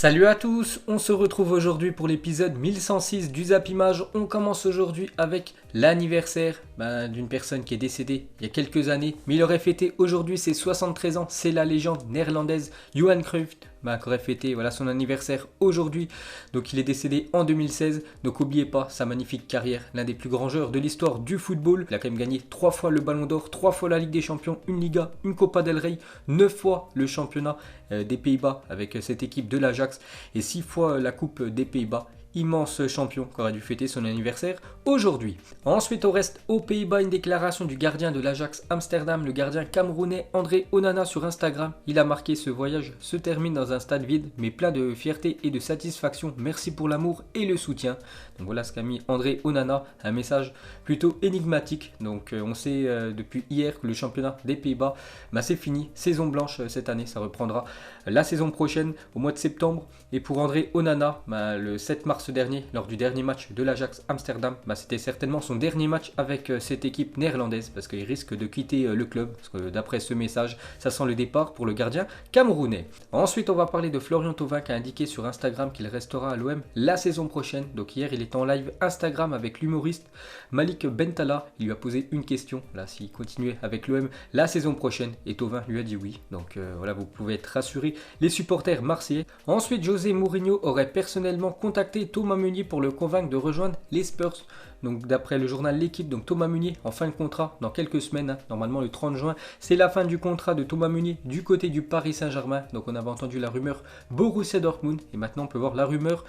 Salut à tous, on se retrouve aujourd'hui pour l'épisode 1106 du Zap Image. On commence aujourd'hui avec l'anniversaire d'une personne qui est décédée il y a quelques années, mais il aurait fêté aujourd'hui ses 73 ans. C'est la légende néerlandaise Johan Cruyff qui aurait fêté son anniversaire aujourd'hui. Donc il est décédé en 2016, donc n'oubliez pas sa magnifique carrière, l'un des plus grands joueurs de l'histoire du football. Il a quand même gagné 3 fois le Ballon d'Or, 3 fois la Ligue des Champions, une Liga, une Copa del Rey, 9 fois le championnat des Pays-Bas avec cette équipe de l'Ajax et 6 fois la Coupe des Pays-Bas. Immense champion qui aurait dû fêter son anniversaire aujourd'hui. Ensuite, on reste aux Pays-Bas, une déclaration du gardien de l'Ajax Amsterdam, le gardien camerounais André Onana sur Instagram. Il a marqué: ce voyage se termine dans un stade vide, mais plein de fierté et de satisfaction. Merci pour l'amour et le soutien. Donc voilà ce qu'a mis André Onana, un message plutôt énigmatique. Donc on sait depuis hier que le championnat des Pays-Bas, c'est fini, saison blanche cette année, ça reprendra la saison prochaine au mois de septembre. Et pour André Onana, le 7 mars dernier, lors du dernier match de l'Ajax Amsterdam, c'était certainement son dernier match avec cette équipe néerlandaise parce qu'il risque de quitter le club, parce que d'après ce message, ça sent le départ pour le gardien camerounais. Ensuite, on va parler de Florian Thauvin qui a indiqué sur Instagram qu'il restera à l'OM la saison prochaine. Donc hier, il était en live Instagram avec l'humoriste Malik Bentala. Il lui a posé une question, s'il continuait avec l'OM la saison prochaine, et Thauvin lui a dit oui. Donc voilà, vous pouvez être rassurés, les supporters marseillais. Ensuite, José Mourinho aurait personnellement contacté Thomas Meunier pour le convaincre de rejoindre les Spurs. Donc d'après le journal L'Équipe, donc Thomas Meunier en fin de contrat dans quelques semaines, normalement le 30 juin, c'est la fin du contrat de Thomas Meunier du côté du Paris Saint-Germain. Donc on avait entendu la rumeur Borussia Dortmund et maintenant on peut voir la rumeur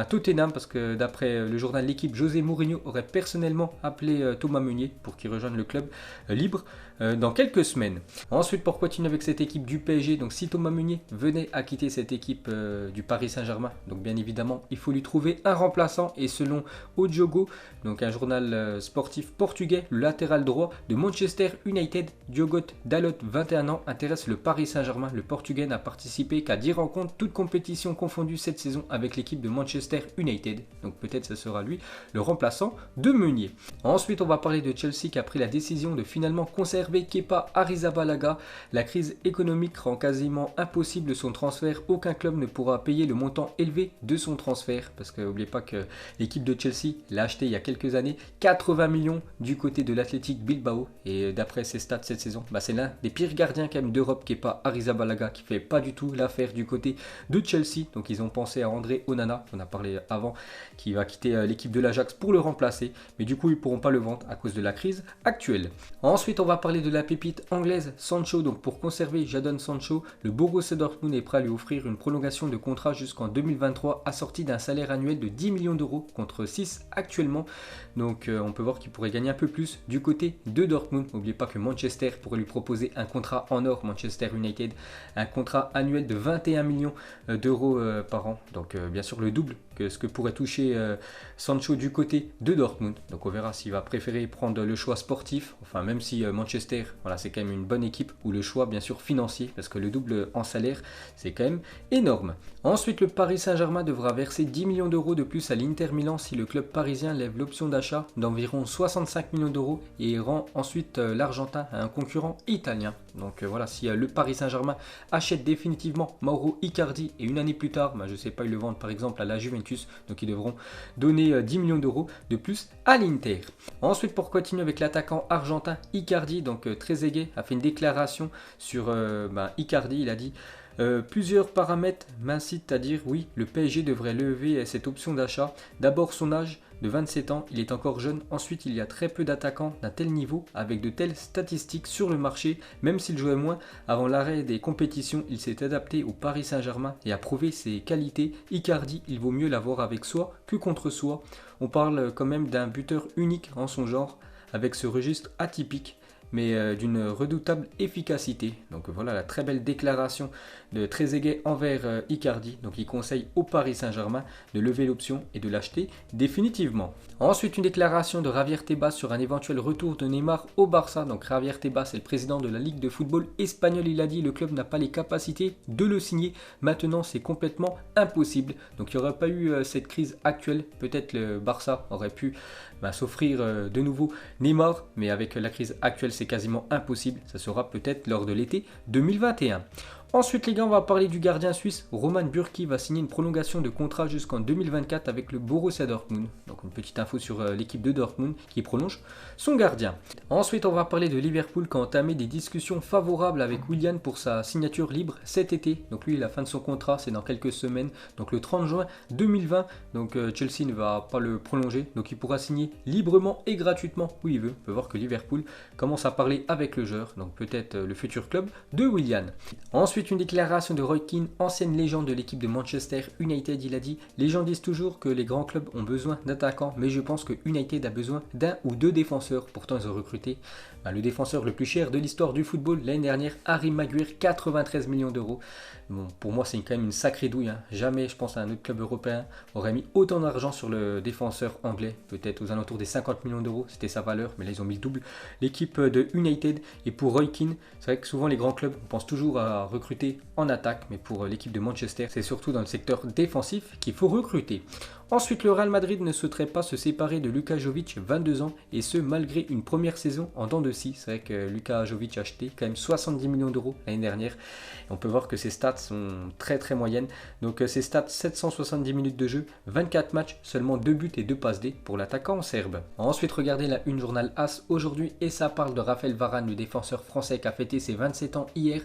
Tottenham, parce que d'après le journal L'Équipe, José Mourinho aurait personnellement appelé Thomas Meunier pour qu'il rejoigne le club libre dans quelques semaines. Ensuite, pour continuer avec cette équipe du PSG, donc si Thomas Meunier venait à quitter cette équipe du Paris Saint-Germain, donc bien évidemment il faut lui trouver un remplaçant, et selon O Jogo, donc un journal sportif portugais, le latéral droit de Manchester United, Diogo Dalot, 21 ans, intéresse le Paris Saint-Germain. Le Portugais n'a participé qu'à 10 rencontres, toutes compétitions confondues cette saison, avec l'équipe de Manchester United. Donc peut-être ce sera lui le remplaçant de Meunier. Ensuite, on va parler de Chelsea qui a pris la décision de finalement conserver Kepa Arrizabalaga. La crise économique rend quasiment impossible son transfert. Aucun club ne pourra payer le montant élevé de son transfert, parce que n'oubliez pas que l'équipe de Chelsea l'a acheté il y a quelques années, 80 millions du côté de l'Athletic Bilbao, et d'après ses stats cette saison, c'est l'un des pires gardiens quand même d'Europe, Kepa Arrizabalaga, qui fait pas du tout l'affaire du côté de Chelsea. Donc ils ont pensé à André Onana, on a parlé avant, qui va quitter l'équipe de l'Ajax pour le remplacer, mais du coup ils pourront pas le vendre à cause de la crise actuelle. Ensuite, on va parler de la pépite anglaise Sancho. Donc pour conserver Jadon Sancho, le Borussia Dortmund est prêt à lui offrir une prolongation de contrat jusqu'en 2023, assortie d'un salaire annuel de 10 millions d'euros contre 6 actuellement. Donc on peut voir qu'il pourrait gagner un peu plus du côté de Dortmund. N'oubliez pas que Manchester pourrait lui proposer un contrat en or, Manchester United, un contrat annuel de 21 millions d'euros par an. Donc bien sûr le double que ce que pourrait toucher Sancho du côté de Dortmund. Donc on verra s'il va préférer prendre le choix sportif, enfin même si Manchester, c'est quand même une bonne équipe, ou le choix bien sûr financier, parce que le double en salaire c'est quand même énorme. Ensuite, le Paris Saint-Germain devra verser 10 millions d'euros de plus à l'Inter Milan si le club parisien lève l'option d'achat d'environ 65 millions d'euros et rend ensuite l'Argentin à un concurrent italien. Donc voilà, si le Paris Saint-Germain achète définitivement Mauro Icardi et une année plus tard, je ne sais pas, ils le vendent par exemple à la Juventus, donc ils devront donner 10 millions d'euros de plus à l'Inter. Ensuite, pour continuer avec l'attaquant argentin Icardi, donc Trezeguet a fait une déclaration sur Icardi. Il a dit plusieurs paramètres m'incitent à dire oui, le PSG devrait lever cette option d'achat. D'abord son âge, de 27 ans, il est encore jeune. Ensuite, il y a très peu d'attaquants d'un tel niveau avec de telles statistiques sur le marché. Même s'il jouait moins avant l'arrêt des compétitions, il s'est adapté au Paris Saint-Germain et a prouvé ses qualités. Icardi, il vaut mieux l'avoir avec soi que contre soi. On parle quand même d'un buteur unique en son genre, avec ce registre atypique, mais d'une redoutable efficacité. Donc voilà la très belle déclaration de Trezeguet envers Icardi. Donc il conseille au Paris Saint-Germain de lever l'option et de l'acheter définitivement. Ensuite, une déclaration de Javier Tebas sur un éventuel retour de Neymar au Barça. Donc Javier Tebas est le président de la Ligue de football espagnole. Il a dit: le club n'a pas les capacités de le signer. Maintenant, c'est complètement impossible. Donc il n'y aurait pas eu cette crise actuelle. Peut-être le Barça aurait pu s'offrir de nouveau Neymar, mais avec la crise actuelle, c'est quasiment impossible. Ça sera peut-être lors de l'été 2021. Ensuite les gars, on va parler du gardien suisse. Roman Bürki va signer une prolongation de contrat jusqu'en 2024 avec le Borussia Dortmund. Donc une petite info sur l'équipe de Dortmund qui prolonge son gardien. Ensuite on va parler de Liverpool qui a entamé des discussions favorables avec Willian pour sa signature libre cet été. Donc lui la fin de son contrat c'est dans quelques semaines, donc le 30 juin 2020. Donc Chelsea ne va pas le prolonger, donc il pourra signer librement et gratuitement où il veut. On peut voir que Liverpool commence à parler avec le joueur, donc peut-être le futur club de Willian. Ensuite une déclaration de Roy Keane, ancienne légende de l'équipe de Manchester United. Il a dit: les gens disent toujours que les grands clubs ont besoin d'attaquants, mais je pense que United a besoin d'un ou deux défenseurs. Pourtant ils ont recruté le défenseur le plus cher de l'histoire du football l'année dernière, Harry Maguire, 93 millions d'euros. Bon, pour moi c'est quand même une sacrée douille, hein. Jamais je pense à un autre club européen aurait mis autant d'argent sur le défenseur anglais, peut-être aux alentours des 50 millions d'euros, c'était sa valeur, mais là ils ont mis le double. L'équipe de United, et pour Roy Keane, c'est vrai que souvent les grands clubs pensent toujours à recruter en attaque, mais pour l'équipe de Manchester, c'est surtout dans le secteur défensif qu'il faut recruter. Ensuite, le Real Madrid ne souhaiterait pas se séparer de Luka Jovic, 22 ans, et ce malgré une première saison en dents de scie. C'est vrai que Luka Jovic a acheté quand même 70 millions d'euros l'année dernière. Et on peut voir que ses stats sont très très moyennes. Donc ses stats, 770 minutes de jeu, 24 matchs, seulement 2 buts et 2 passes D pour l'attaquant serbe. Ensuite, regardez la une journal AS aujourd'hui, et ça parle de Raphaël Varane, le défenseur français qui a fêté ses 27 ans hier.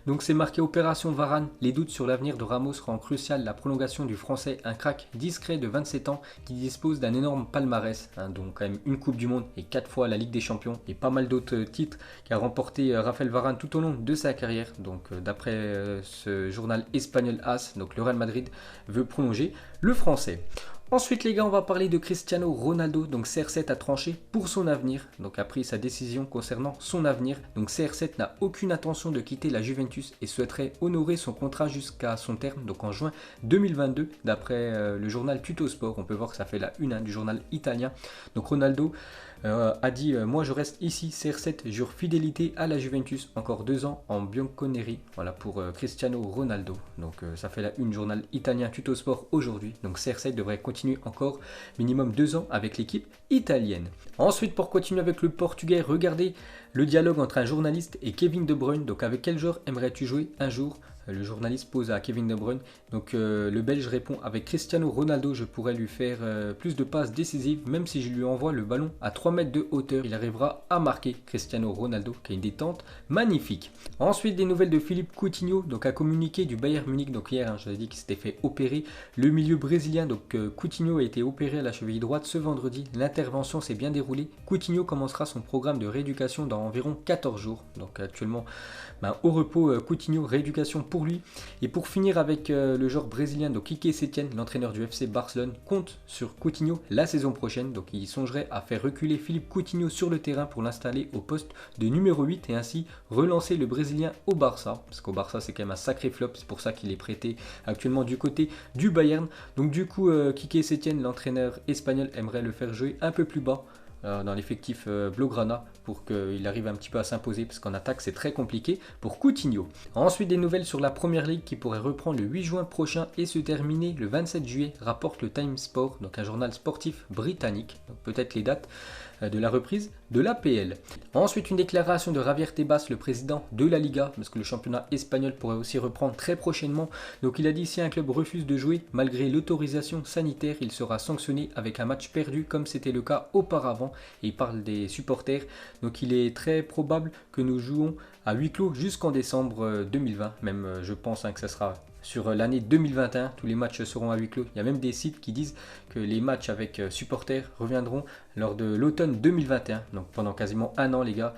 Donc c'est marqué Opération Varane, les doutes sur l'avenir de Ramos rend crucial la prolongation du français, un crack discret de 27 ans qui dispose d'un énorme palmarès, donc quand même une Coupe du Monde et 4 fois la Ligue des Champions et pas mal d'autres titres qu'a remporté Raphaël Varane tout au long de sa carrière. Donc d'après ce journal espagnol AS, donc le Real Madrid veut prolonger le français. Ensuite les gars, on va parler de Cristiano Ronaldo. Donc CR7 a tranché pour son avenir, donc a pris sa décision concernant son avenir. Donc CR7 n'a aucune intention de quitter la Juventus et souhaiterait honorer son contrat jusqu'à son terme, donc en juin 2022, d'après le journal Tuttosport. On peut voir que ça fait la une du journal italien. Donc Ronaldo a dit moi je reste ici, CR7 jure fidélité à la Juventus, encore 2 ans en Bianconeri. Voilà pour Cristiano Ronaldo. Donc ça fait la une journal italien Tuttosport aujourd'hui. Donc CR7 devrait continuer encore minimum 2 ans avec l'équipe italienne. Ensuite, pour continuer avec le portugais, regardez le dialogue entre un journaliste et Kevin De Bruyne. Donc avec quel joueur aimerais-tu jouer un jour? Le journaliste pose à Kevin De Bruyne. Donc le Belge répond: avec Cristiano Ronaldo, je pourrais lui faire plus de passes décisives, même si je lui envoie le ballon à 3 mètres de hauteur, il arrivera à marquer. Cristiano Ronaldo qui a une détente magnifique. Ensuite, des nouvelles de Philippe Coutinho, donc a communiqué du Bayern Munich. Donc hier, je vous ai dit qu'il s'était fait opérer. Le milieu brésilien, donc Coutinho a été opéré à la cheville droite ce vendredi. L'intervention s'est bien déroulée. Coutinho commencera son programme de rééducation dans environ 14 jours. Donc actuellement, au repos, Coutinho, rééducation pour lui. Et pour finir avec le joueur brésilien, donc Quique Setién, l'entraîneur du FC Barcelone, compte sur Coutinho la saison prochaine. Donc il songerait à faire reculer Philippe Coutinho sur le terrain pour l'installer au poste de numéro 8 et ainsi relancer le Brésilien au Barça. Parce qu'au Barça c'est quand même un sacré flop, c'est pour ça qu'il est prêté actuellement du côté du Bayern. Donc du coup Quique Setién, l'entraîneur espagnol, aimerait le faire jouer un peu plus bas dans l'effectif Blaugrana pour qu'il arrive un petit peu à s'imposer, parce qu'en attaque c'est très compliqué pour Coutinho. Ensuite, des nouvelles sur la Première Ligue qui pourrait reprendre le 8 juin prochain et se terminer le 27 juillet, rapporte le Time Sport, donc un journal sportif britannique. Donc peut-être les dates de la reprise de l'APL. Ensuite, une déclaration de Javier Tebas, le président de la Liga, parce que le championnat espagnol pourrait aussi reprendre très prochainement. Donc il a dit: si un club refuse de jouer malgré l'autorisation sanitaire, il sera sanctionné avec un match perdu comme c'était le cas auparavant. Et il parle des supporters. Donc il est très probable que nous jouons à huis clos jusqu'en décembre 2020. Même je pense que ça sera sur l'année 2021, tous les matchs seront à huis clos. Il y a même des sites qui disent que les matchs avec supporters reviendront lors de l'automne 2021. Donc pendant quasiment un an les gars,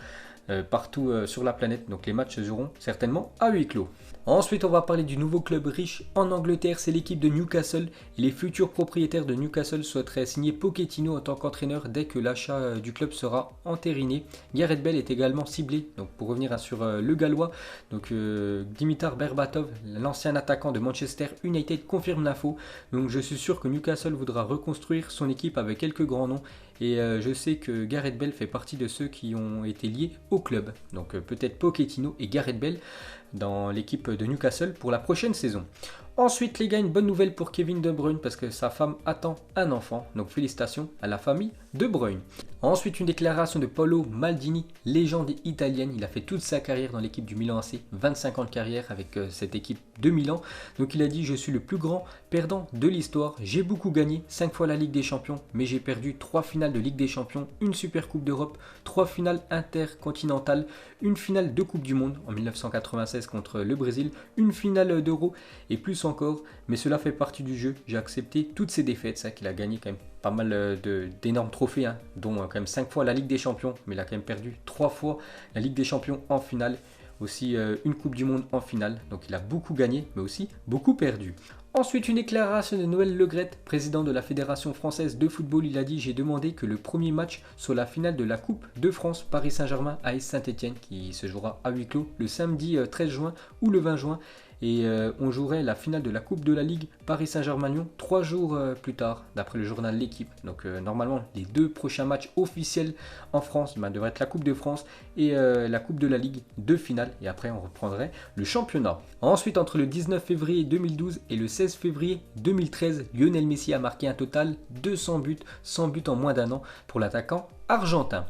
partout sur la planète. Donc les matchs seront certainement à huis clos. Ensuite, on va parler du nouveau club riche en Angleterre, c'est l'équipe de Newcastle. Et les futurs propriétaires de Newcastle souhaiteraient signer Pochettino en tant qu'entraîneur dès que l'achat du club sera entériné. Gareth Bale est également ciblé. Donc pour revenir sur le Gallois, donc Dimitar Berbatov, l'ancien attaquant de Manchester United, confirme l'info. Donc je suis sûr que Newcastle voudra reconstruire son équipe avec quelques grands noms. Et je sais que Gareth Bale fait partie de ceux qui ont été liés au club. Donc peut-être Pochettino et Gareth Bale dans l'équipe de Newcastle pour la prochaine saison. Ensuite les gars, une bonne nouvelle pour Kevin De Bruyne parce que sa femme attend un enfant. Donc félicitations à la famille De Bruyne. Ensuite, une déclaration de Paolo Maldini, légende italienne. Il a fait toute sa carrière dans l'équipe du Milan AC, 25 ans de carrière avec cette équipe de Milan. Donc il a dit: je suis le plus grand perdant de l'histoire. J'ai beaucoup gagné, 5 fois la Ligue des Champions, mais j'ai perdu 3 finales de Ligue des Champions, une Super Coupe d'Europe, 3 finales intercontinentales, une finale de Coupe du Monde en 1996 contre le Brésil, une finale d'Euro et plus encore. Mais cela fait partie du jeu. J'ai accepté toutes ces défaites. C'est vrai qu'il a gagné quand même pas mal d'énormes trophées, hein, dont quand même 5 fois la Ligue des Champions, mais il a quand même perdu 3 fois la Ligue des Champions en finale, aussi une Coupe du Monde en finale, donc il a beaucoup gagné, mais aussi beaucoup perdu. Ensuite, une déclaration de Noël Le Graët, président de la Fédération Française de Football. Il a dit: j'ai demandé que le premier match soit la finale de la Coupe de France, Paris Saint-Germain AS Saint-Etienne, qui se jouera à huis clos le samedi 13 juin ou le 20 juin. Et on jouerait la finale de la Coupe de la Ligue Paris Saint-Germain-Lyon 3 jours plus tard, d'après le journal L'Équipe. Donc normalement, les 2 prochains matchs officiels en France devraient être la Coupe de France et la Coupe de la Ligue, 2 finales. Et après, on reprendrait le championnat. Ensuite, entre le 19 février 2012 et le 16 février 2013, Lionel Messi a marqué un total de 200 buts, 100 buts en moins d'un an pour l'attaquant argentin.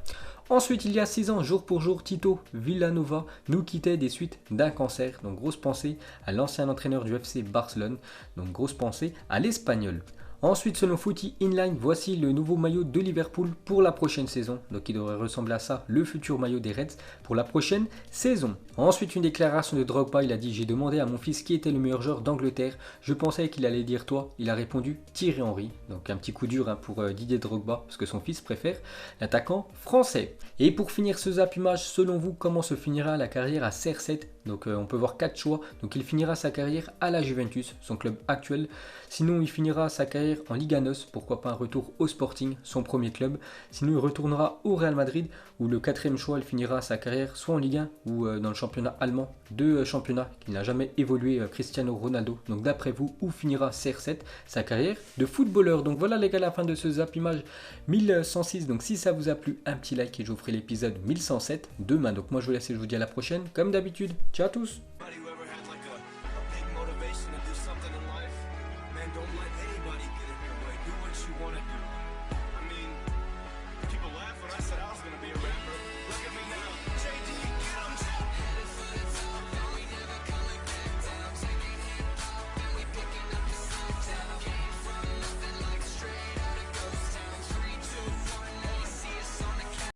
Ensuite, il y a 6 ans, jour pour jour, Tito Vilanova nous quittait des suites d'un cancer. Donc grosse pensée à l'ancien entraîneur du FC Barcelone. Donc grosse pensée à l'Espagnol. Ensuite, selon Footy Inline, voici le nouveau maillot de Liverpool pour la prochaine saison. Donc il devrait ressembler à ça, le futur maillot des Reds pour la prochaine saison. Ensuite, une déclaration de Drogba. Il a dit: j'ai demandé à mon fils qui était le meilleur joueur d'Angleterre. Je pensais qu'il allait dire toi. Il a répondu Thierry Henry. Donc un petit coup dur pour Didier Drogba, parce que son fils préfère l'attaquant français. Et pour finir ce zappimage, selon vous, comment se finira la carrière à CR7? Donc on peut voir 4 choix. Donc il finira sa carrière à la Juventus, son club actuel. Sinon, il finira sa carrière en Liga NOS, pourquoi pas un retour au Sporting, son premier club. Sinon, il retournera au Real Madrid, où le 4e choix, il finira sa carrière soit en Ligue 1 ou dans le championnat allemand, 2 championnats qu'il n'a jamais évolué, Cristiano Ronaldo. Donc d'après vous, où finira CR7 sa carrière de footballeur? Donc voilà les gars, la fin de ce zappimage 1106. Donc si ça vous a plu, un petit like et je vous ferai l'épisode 1107 demain. Donc moi je vous laisse et je vous dis à la prochaine, comme d'habitude. Ciao à tous. Don't let anybody get in your way. Do what you want to do.